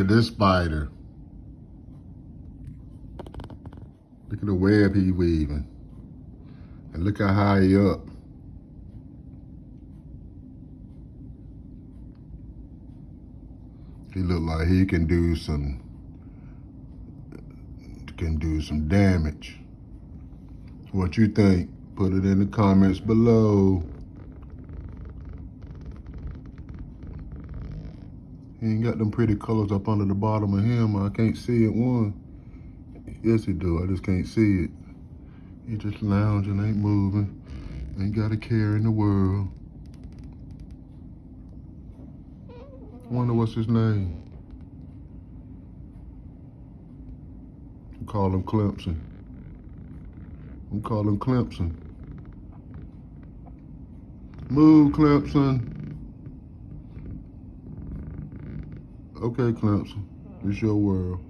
Look at this spider. Look at the web he weaving. And look how high he up. He look like he can do some damage. What you think? Put it in the comments below. He ain't got them pretty colors up under the bottom of him. I can't see it, one. Yes, he do. I just can't see it. He just lounging, ain't moving. Ain't got a care in the world. Wonder what's his name. We call him Clemson. We call him Clemson. Move, Clemson. Okay, Clemson. It's your world.